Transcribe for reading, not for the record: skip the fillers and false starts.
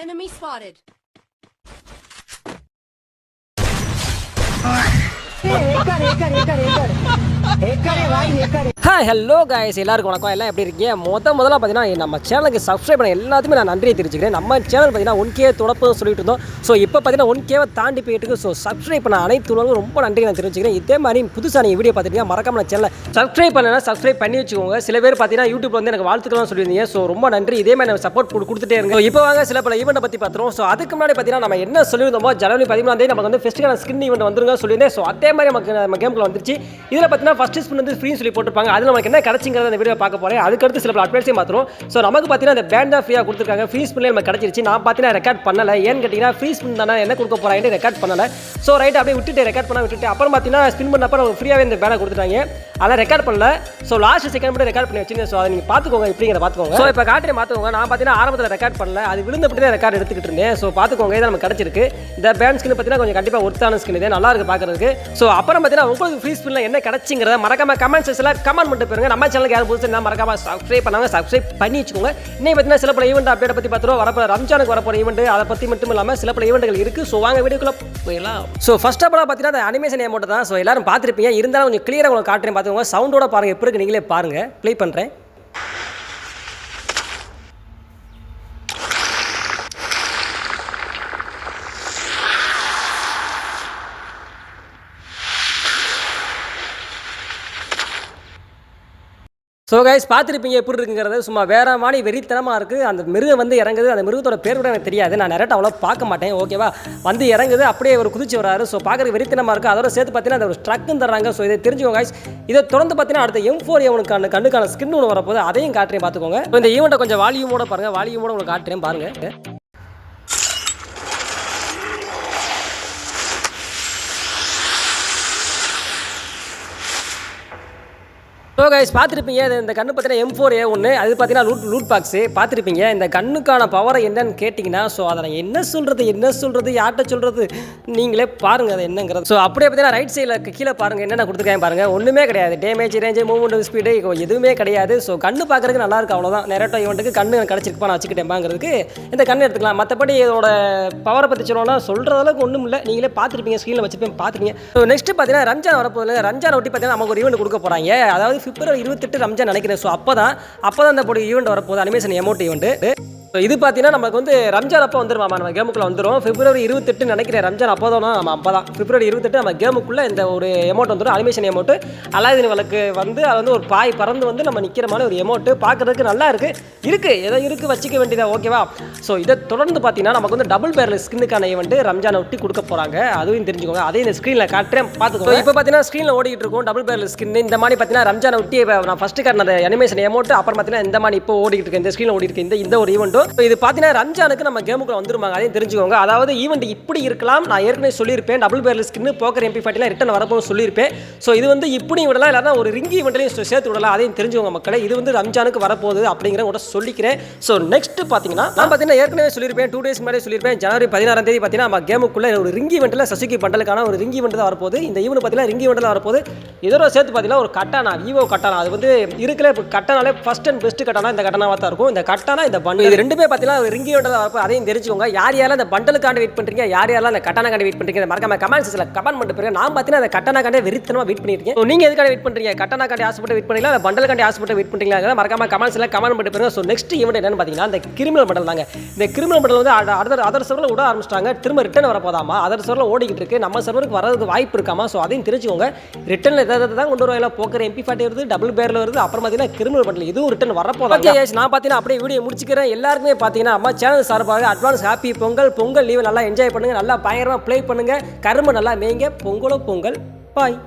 Enemy spotted. Hi hello guys, எல்லாருக்கும் வணக்கம். எல்லாம் எப்படி இருக்கீங்க? முதல்ல பார்த்தீங்கன்னா நம்ம சேனலுக்கு சப்ஸ்கிரைப் பண்ண எல்லாத்துமே நான் நன்றியை தெரிவிச்சுக்கிறேன். நம்ம சேனல் பார்த்தீங்கன்னா 1K தொடப்பம் சொல்லிட்டு இருந்தோம். ஸோ இப்போ பார்த்தீங்கன்னா 1Kவை தாண்டி போயிட்டு இருக்கு. ஸோ சப்ஸ்கிரைப் பண்ண அனைத்து உள்ளவங்களும் ரொம்ப நன்றி நான் தெரிவிச்சுக்கிறேன். இதே மாதிரி புதுசாக நீங்கள் வீடியோ பார்த்துட்டீங்க, மறக்காம நான் சேனலை சப்ஸ்கிரைப் பண்ணனா சப்ஸ்கிரைப் பண்ணி வச்சுக்கோங்க. சில பேர் பார்த்தீங்கன்னா யூடியூப்ல வந்து எனக்கு வாழ்த்துக்கள்லாம் சொல்லியிருந்தீங்க. ஸோ ரொம்ப நன்றி. இதே மாதிரி நம்ம சப்போர்ட் கொடுத்துட்டே இருங்க. இப்போ வாங்க சில பல ஈவெண்ட்டை பற்றி பார்த்துருவோம். ஸோ அதுக்கு முன்னாடி பார்த்தீங்கன்னா நம்ம என்ன சொல்லியிருந்தோமோ, ஜனவரி 13 நமக்கு வந்து ஃபெஸ்டிவல் ஸ்கின் ஈவெண்ட் வந்துருங்க சொல்லியிருந்தேன். ஸோ அதே மாதிரி நம்ம கேமுக்குள்ள வந்துருச்சு. இதில் பார்த்தீங்கன்னா ஃபர்ஸ்ட் ஸ்பின் வந்து ஃப்ரீ சொல்லி போட்டிருப்பாங்க. அதில் நமக்கு என்ன கிடைச்சிங்கிறத இந்த வீடியோ பார்க்க போறேன். அதுக்கடுத்து சில அப்டேட்ஸையும் மாத்திரம். ஸோ நமக்கு பார்த்தீங்கன்னா இந்த பேண்ட் ஃப்ரீயாக கொடுத்துருக்காங்க. ஃப்ரீ ஸ்பின்ல நமக்கு கிடைச்சிருச்சு. நான் பார்த்தீங்கன்னா ரெக்கார்ட் பண்ணல. ஏன்னு கேட்டிங்கன்னா ஃப்ரீ ஸ்பின் தானே, என்ன கொடுக்க போறாங்க ரெக்கார்ட் பண்ணல. ஸோ ரைட் அப்படியே விட்டுட்டு ரெக்கார்ட் பண்ண விட்டுட்டு அப்புறம் பார்த்தீங்கன்னா ஸ்பின் பண்ணப்போ நமக்கு ஃப்ரீயாகவே இந்த பேனை கொடுத்துட்டாங்க. அதெல்லாம் ரெக்கார்ட் பண்ணல. ஸோ லாஸ்ட் செகண்ட் மட்டும் ரெக்கார்ட் பண்ணி வச்சிருந்தேன். ஸோ அதை நீங்கள் பார்த்துக்கோங்க, இப்படிங்கிற பார்த்துக்கோங்க. ஸோ இப்போ காட்டுறேன் பார்த்துக்கோங்க. நான் பார்த்தீங்கன்னா ஆரம்பத்தில் ரெக்கார்ட் பண்ணல, அது விழுந்தப்படி தான் ரெக்கார்ட் எடுத்துக்கிட்டு இருந்தேன். ஸோ பார்த்துக்கோங்க, இதை நமக்கு கிடைச்சிருக்கு. இந்த பேண்ட் ஸ்கின் பார்த்தீங்கன்னா கொஞ்சம் கண்டிப்பாக ஒர்த்தான ஸ்கின், இதே நல்லா இருக்கு பார்க்கறதுக்கு. ஸோ அப்புறம் பார்த்தீங்கன்னா உங்களுக்கு ஃப்ரீ ஸ்பின்ல என்ன கிடைச்சிங்கிறத மறக்காம கமெண்ட் செக்ஷன்ல கமெண்ட் பண்ணிட்டு போயிருங்க. நம்ம சேனலுக்கு யாரும் புதுசு இருந்தால் மறக்காம சப்ஸ்கிரைப் பண்ணாங்க, சப்ஸ்கிரைப் பண்ணி வச்சுக்கோங்க. இன்னைக்கு பார்த்தீங்கன்னா சில பல ஈவெண்ட் அப்டேட் பற்றி பார்த்துருவோம். வரப்போ ரம்ஜானுக்கு வரப்போற ஈவெண்ட் அதை பற்றி மட்டும் இல்லாமல் சில பல ஈவெண்ட்கள் இருக்கு. ஸோ வாங்க வீடியோக்குள்ள போயிடலாம். ஸோ ஃபர்ஸ்ட் ஆஃப் ஆல் பார்த்தீங்கன்னா அந்த அனிமேஷன் அமௌண்ட் தான். ஸோ எல்லாரும் பார்த்துருப்பீங்க, இருந்தாலும் கொஞ்சம் கிளியராக உங்களுக்கு காட்டுறேன் பார்த்துக்கோங்க. சவுண்டோட பாருங்க எப்படி இருக்கு, நீங்களே பாருங்க. ப்ளே பண்ணுறேன். ஸோ கைஸ் பார்த்துருப்பீங்க எப்படி இருக்குங்கிறது. சும்மா வேற மாதிரி வெறித்தனமாக இருக்குது. அந்த மிருகம் வந்து இறங்குது. அந்த மிருகத்தோட பேர் கூட எனக்கு தெரியாது. நான் நிறைய அவ்வளோ பார்க்க மாட்டேன். ஓகேவா, வந்து இறங்குது, அப்படியே ஒரு குதிச்சு வராரு. ஸோ பார்க்குறதுக்கு வெறித்தனமாக இருக்குது. அதோட சேர்த்து பார்த்தீங்கன்னா அந்த ஒரு ட்ரக்கும் தர்றாங்க. ஸோ இதை தெரிஞ்சுக்கோங்க கைஸ். இதை தொடர்ந்து பார்த்தீங்கன்னா அடுத்த M4A கண்ணுக்கான ஸ்கின் ஒன்று வரப்போது, அதையும் காட்டுறேன் பார்த்துக்கோங்க. ஸோ இந்த ஈவெண்ட்டை கொஞ்சம் வால்யூமோட பாருங்கள், வால்யூமோட உங்களுக்கு காட்டுறேன் பாருங்கள். ஸோ கைஸ் பார்த்துருப்பீங்க, இந்த கண்ணு பார்த்தீங்கன்னா M4A1. அது பார்த்தீங்கன்னா லூட் பாக்ஸு பார்த்துருப்பீங்க. இந்த கண்ணுக்கான பவரை என்னன்னு கேட்டிங்கன்னா, ஸோ அதை நான் என்ன சொல்கிறது யார்கிட்ட சொல்கிறது, நீங்களே பாருங்கள் அது என்னங்கிறது. ஸோ அப்படியே பார்த்தீங்கன்னா ரைட் சைடில் கீழே பாருங்கள் என்னென்ன கொடுத்துருக்காங்க பாருங்கள். ஒன்றுமே கிடையாது. டேமேஜ், ரேஞ்சு, மூவ்மெண்ட் ஸ்பீடு எதுவுமே கிடையாது. ஸோ கண்ணு பார்க்குறதுக்கு நல்லா இருக்குது, அவ்வளோதான். நெரட்டோ ஈவெண்ட்டுக்கு கண்ணு கிடச்சிருப்பா, நான் வச்சுக்கிட்டேன்பாங்கிறதுக்கு இந்த கண்ணு எடுத்துக்கலாம். மற்றபடி இதோட பவரை பற்றி சொல்லணும்னா சொல்கிற அளவுக்கு ஒன்றும் இல்லை. நீங்களே பார்த்துருப்பீங்க, ஸ்க்ரீனில் வச்சுப்பேன் பார்த்துருப்பீங்க. ஸோ நெக்ஸ்ட் பார்த்தீங்கன்னா ரம்ஜான் வரப்போகுது. ரம்ஜான் ஒட்டி பார்த்தீங்கன்னா நமக்கு ஒரு ஈவெண்ட் கொடுக்க போகிறாங்க. அதாவது February 28 ரம்ஜான் நினைக்கிறேன். ஸோ அப்போ தான் இந்த ஈவெண்ட் வரப்போகுது, அனிமேஷன் அமௌண்ட் ஈவெண்ட். இது பார்த்தீங்கன்னா நமக்கு வந்து ரம்ஜான் அப்போ வந்துருமாமா, நம்ம கேமுக்குள்ளே வந்துடும். February 28 நினைக்கிறேன் ரம்ஜான் அப்போ தான். நம்ம அப்போ தான் February 28 நம்ம கேமுக்குள்ளே இந்த ஒரு அமௌண்ட் வந்துடும், அனிமேஷன் அமௌண்ட். அலாதீன் வழக்கு வந்து அது வந்து ஒரு பாய் பறந்து வந்து நம்ம நிற்கிற மாதிரி ஒரு அமௌண்ட். பார்க்குறதுக்கு நல்லா இருக்குது ஏதோ இருக்குது, வச்சிக்க வேண்டியதா. ஓகேவா. ஸோ இதை தொடர்ந்து பார்த்தீங்கன்னா நமக்கு வந்து டபுள் பேரல் ஸ்கின்னுக்கான ஈவெண்ட் ரம்ஜானை ஒட்டி கொடுக்க போகிறாங்க. அதுவும் தெரிஞ்சுக்கோங்க. அதையும் இந்த ஸ்க்ரீனில் காட்டுறேன் பார்த்துக்கோங்க. இப்போ பார்த்தீங்கன்னா ஸ்க்ரீனில் ஓடிக்கிட்டு இருக்கும் டபுள் பேரல் ஸ்கின். இந்த மாதிரி பார்த்தீங்கன்னா ரம்ஜானை ஒட்டி நான் ஃபஸ்ட்டு காட்டின அனிமேஷன் அமௌண்ட். அப்புறம் பார்த்தீங்கன்னா இந்த மாதிரி இப்போ ஓடிக்கிட்டு இருக்கு, இந்த ஸ்க்ரீனில் ஓடிட்டு இருக்கு இந்த ஒரு ஈவெண்ட்டும். இது பார்த்தீங்கன்னா ரம்ஜானுக்கு நம்ம கேமுக்குள்ள வந்துருமாங்க, அதையும் தெரிஞ்சுக்கோங்க. அதாவது ஈவெண்ட் இப்படி இருக்கலாம். நான் ஏற்கனவே சொல்லியிருப்பேன், double barrel skin poker MP40 return வரப்போ சொல்லியிருப்பேன். ஸோ இது வந்து இப்படி விடலாம், இல்லைனா ஒரு ரிங்கி ஈவெண்ட்லையும் சேர்த்து விடலாம், அதையும் தெரிஞ்சுக்கோங்க மக்களை. இது வந்து ரம்ஜானுக்கு வரப்போகுது அப்படிங்கிற கூட சொல்லிக்கிறேன். ஸோ நெக்ஸ்ட் பார்த்தீங்கன்னா நான் பார்த்தீங்கன்னா ஏற்கனவே சொல்லியிருப்பேன், 2 days முன்னாடி சொல்லியிருப்பேன். January 16 பார்த்தீங்கன்னா நம்ம கேமுக்குள்ள ஒரு ரிங்கி ஈவெண்ட்டில் சசுகி பண்டலுக்கான ஒரு ரிங்கி ஈவெண்ட் தான் வரப்போகுது. இந்த ஈவெண்ட் பார்த்தீங்கன்னா ரிங்கி ஈவெண்ட் தான் வரப்போகுது. இதோட சேர்த்து பார்த்தீங்கன்னா ஒரு கட்டானா, விவோ கட்டானா. அது வந்து இருக்கல கட்டானாலே ஃபர்ஸ்ட் அண்ட் பெஸ்ட் கட்டானா இந்த கட்டானாவாக தான் இருக்கும். இந்த கட்டானா இந்த பண்டல் இது ரெண்டுமே பார்த்தீங்கன்னா ஒரு ரிங்கி ஈவெண்ட் தான் வரப்போ, அதையும் தெரிஞ்சுக்கோங்க. யார் யாரெல்லாம் இந்த பண்டலுக்காண்டி வெயிட் பண்ணுறீங்க, யார் யாரெல்லாம் அந்த கட்டானாக்காண்டி வெயிட் பண்ணுறீங்க, மறக்காம கமெண்ட் செக்ஷனில் கமெண்ட் பண்ணிட்டு போயிருங்க. நான் பார்த்தீங்கன்னா அந்த கட்டானாக்காண்டி வெறித்தனமாக வெயிட் பண்ணிட்டு இருக்கேன். நீங்கள் எதுக்காக வெயிட் பண்ணுறீங்க? கட்டானாக்காண்டி ஆசைப்பட்டு வெயிட் பண்ணீங்களா, பண்டலுக்காண்டி ஆசைப்பட்டு வெயிட் பண்ணுறீங்களா, மறக்காம கமெண்ட் செக்ஷனில் கமெண்ட் பண்ணிட்டு போயிருங்க. ஸோ நெக்ஸ்ட் ஈவெண்ட் என்னன்னு பார்த்தீங்கன்னா இந்த கிரிமினல் பண்டல் தாங்க. இந்த கிரிமினல் பண்டல் வந்து அதர் சர்வரில் விட ஆரம்பிச்சிட்டாங்க. திரும்ப ரிட்டன் வரப்போதாமா, அதர் சர்வரில் ஓடிக்கிட்டு இருக்கு. நம்ம சர்வருக்கு வரதுக்கு வாய்ப்பு இருக்காமா. ஸோ அதையும் தெரிஞ்சுக்கோங்க. ரிட்டனில் எதாவது தான் கொண்டு வருவாங்க. போக்கர் MP40 வருது, டபுள் பேரில் வருது, அப்புறம் பார்த்தீங்கன்னா கிரிமினல் பண்டல் இதுவும் ரிட்டன் வரப்போதாங்க. நான் பார்த்தீங்கன்னா அப்படியே வீடியோ முடிச்சுக்கிறேன். எல்லாருக்குமே பார்த்தீங்கன்னா அம்மா சேனல் சார்பாக அட்வான்ஸ் ஹாப்பி பொங்கல் லீவை நல்லா என்ஜாய் பண்ணுங்கள், நல்லா பயங்கரமாக ப்ளே பண்ணுங்கள், கரும்பு நல்லா மேய்ங்க. பொங்கலோ பொங்கல். பாய்.